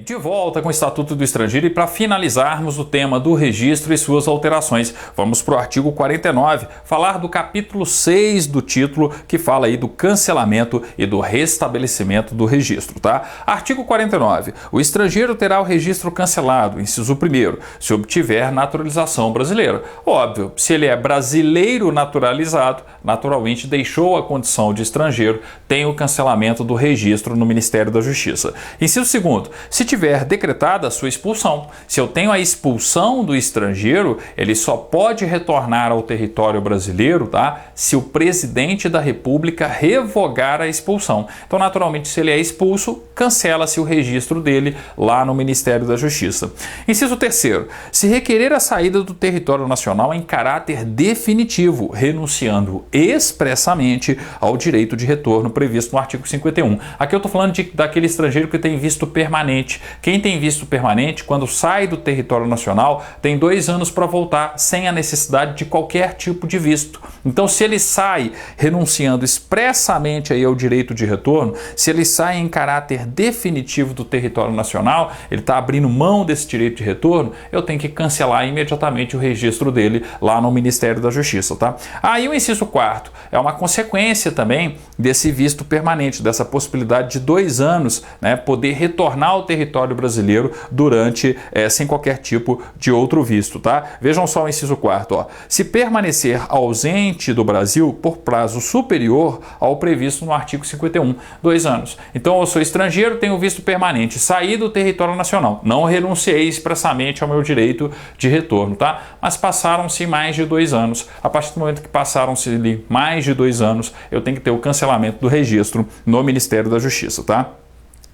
De volta com o Estatuto do Estrangeiro e para finalizarmos o tema do registro e suas alterações, vamos para o artigo 49, falar do capítulo 6 do título, que fala aí do cancelamento e do restabelecimento do registro, tá? Artigo 49. O estrangeiro terá o registro cancelado, inciso 1º, se obtiver naturalização brasileira. Óbvio, se ele é brasileiro naturalizado, naturalmente deixou a condição de estrangeiro, tem o cancelamento do registro no Ministério da Justiça. Inciso 2º, se tiver decretada a sua expulsão. Se eu tenho a expulsão do estrangeiro, ele só pode retornar ao território brasileiro, tá? Se o presidente da República revogar a expulsão. Então, naturalmente, se ele é expulso, cancela-se o registro dele lá no Ministério da Justiça. Inciso 3º, se requerer a saída do território nacional em caráter definitivo, renunciando expressamente ao direito de retorno previsto no artigo 51. Aqui eu estou falando daquele estrangeiro que tem visto permanente. Quem tem visto permanente, quando sai do território nacional, tem 2 anos para voltar sem a necessidade de qualquer tipo de visto. Então, se ele sai renunciando expressamente aí ao direito de retorno, se ele sai em caráter definitivo do território nacional, ele está abrindo mão desse direito de retorno, eu tenho que cancelar imediatamente o registro dele lá no Ministério da Justiça, tá? Aí o inciso 4º é uma consequência também desse visto permanente, dessa possibilidade de 2 anos, né, poder retornar ao território brasileiro durante, sem qualquer tipo de outro visto, tá? Vejam só o inciso 4º, ó. Se permanecer ausente do Brasil por prazo superior ao previsto no artigo 51, 2 anos. Então, eu sou estrangeiro, tenho visto permanente, saí do território nacional, não renunciei expressamente ao meu direito de retorno, tá? Mas passaram-se mais de 2 anos. A partir do momento que passaram-se mais de 2 anos, eu tenho que ter o cancelamento do registro no Ministério da Justiça, tá?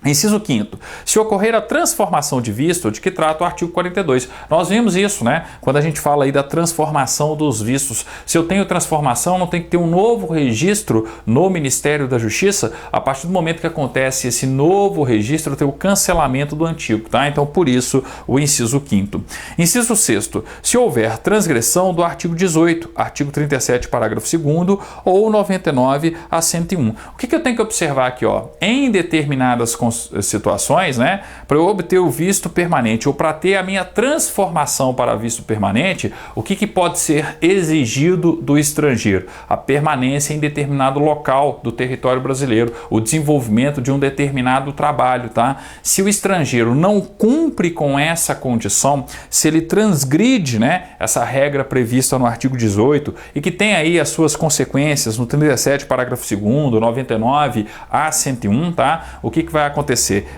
Inciso 5º, se ocorrer a transformação de visto, de que trata o artigo 42. Nós vimos isso, né? Quando a gente fala aí da transformação dos vistos. Se eu tenho transformação, não tem que ter um novo registro no Ministério da Justiça. A partir do momento que acontece esse novo registro, eu tenho o cancelamento do antigo, tá? Então, por isso, o inciso 5º. Inciso 6º, se houver transgressão do artigo 18, artigo 37, parágrafo 2º, ou 99 a 101. O que eu tenho que observar aqui, ó? Em determinadas situações, né, para eu obter o visto permanente ou para ter a minha transformação para visto permanente, o que pode ser exigido do estrangeiro? A permanência em determinado local do território brasileiro, o desenvolvimento de um determinado trabalho, tá? Se o estrangeiro não cumpre com essa condição, se ele transgride, né, essa regra prevista no artigo 18 e que tem aí as suas consequências no 37, parágrafo 2º, 99 a 101, tá? O que vai acontecer?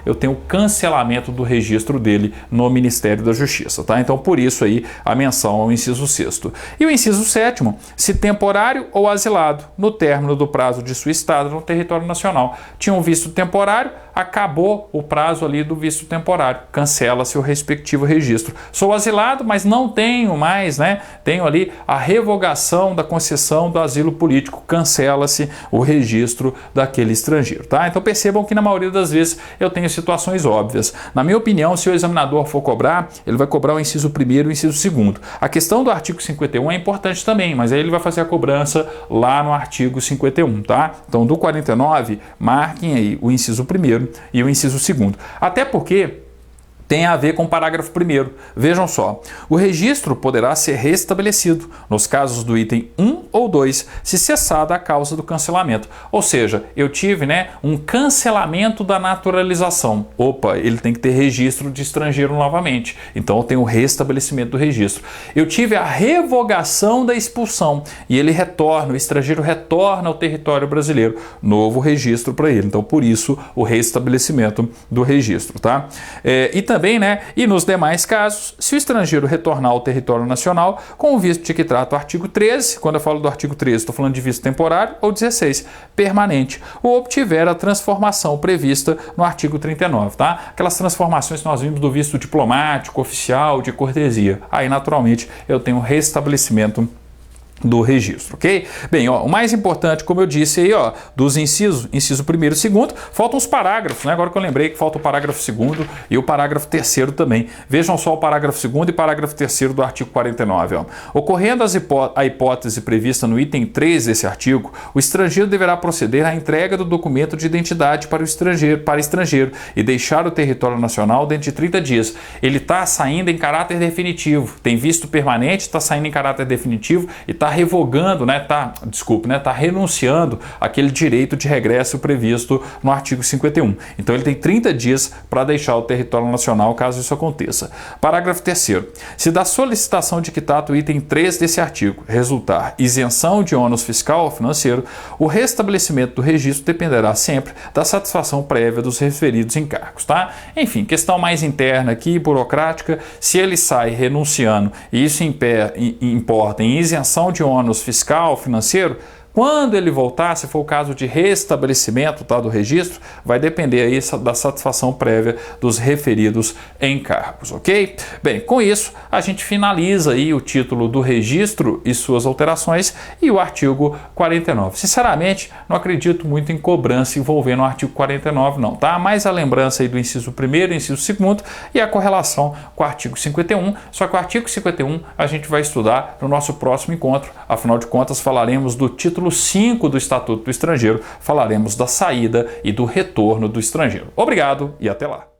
Eu tenho o cancelamento do registro dele no Ministério da Justiça, tá? Então, por isso aí a menção ao inciso 6º. E o inciso 7º, se temporário ou asilado, no término do prazo de sua estada no território nacional. Tinha um visto temporário, acabou o prazo ali do visto temporário, cancela-se o respectivo registro. Sou asilado, mas não tenho mais, né? Tenho ali a revogação da concessão do asilo político, cancela-se o registro daquele estrangeiro, tá? Então percebam que na maioria das vezes eu tenho situações óbvias. Na minha opinião, se o examinador for cobrar, ele vai cobrar o inciso 1º e o inciso 2º. A questão do artigo 51 é importante também, mas aí ele vai fazer a cobrança lá no artigo 51, tá? Então, do 49, marquem aí o inciso 1º e o inciso 2º. Até porque tem a ver com o parágrafo 1º. Vejam só, o registro poderá ser restabelecido nos casos do item 1 ou 2, se cessada a causa do cancelamento. Ou seja, eu tive, né, um cancelamento da naturalização. Opa, ele tem que ter registro de estrangeiro novamente. Então eu tenho o restabelecimento do registro. Eu tive a revogação da expulsão e ele retorna, o estrangeiro retorna ao território brasileiro. Novo registro para ele. Então por isso o restabelecimento do registro, tá? E também, né, e nos demais casos, se o estrangeiro retornar ao território nacional com o visto de que trata o artigo 13, quando eu falo do artigo 13, estou falando de visto temporário, ou 16, permanente, ou obtiver a transformação prevista no artigo 39, tá? Aquelas transformações que nós vimos do visto diplomático, oficial, de cortesia. Aí, naturalmente, eu tenho restabelecimento do registro, ok? Bem, ó, o mais importante, como eu disse aí, ó, dos inciso 1º e 2º, faltam os parágrafos, né? Agora que eu lembrei que falta o parágrafo 2º e o parágrafo 3º também. Vejam só o parágrafo 2º e parágrafo 3º do artigo 49, ó. Ocorrendo a hipótese prevista no item 3 desse artigo, o estrangeiro deverá proceder à entrega do documento de identidade para estrangeiro e deixar o território nacional dentro de 30 dias. Ele está saindo em caráter definitivo, tem visto permanente, está saindo em caráter definitivo e está revogando, tá renunciando àquele direito de regresso previsto no artigo 51. Então ele tem 30 dias para deixar o território nacional caso isso aconteça. Parágrafo 3º. Se da solicitação de quitato item 3 desse artigo resultar isenção de ônus fiscal ou financeiro, o restabelecimento do registro dependerá sempre da satisfação prévia dos referidos encargos, tá? Enfim, questão mais interna aqui, burocrática, se ele sai renunciando e isso importa em isenção de ônus fiscal, financeiro, quando ele voltar, se for o caso de restabelecimento do registro, vai depender aí da satisfação prévia dos referidos encargos, ok? Bem, com isso, a gente finaliza aí o título do registro e suas alterações e o artigo 49. Sinceramente, não acredito muito em cobrança envolvendo o artigo 49 não, tá? Mais a lembrança aí do inciso 1º, inciso 2º e a correlação com o artigo 51, só que o artigo 51 a gente vai estudar no nosso próximo encontro, afinal de contas falaremos do título 5 do Estatuto do Estrangeiro, falaremos da saída e do retorno do estrangeiro. Obrigado e até lá!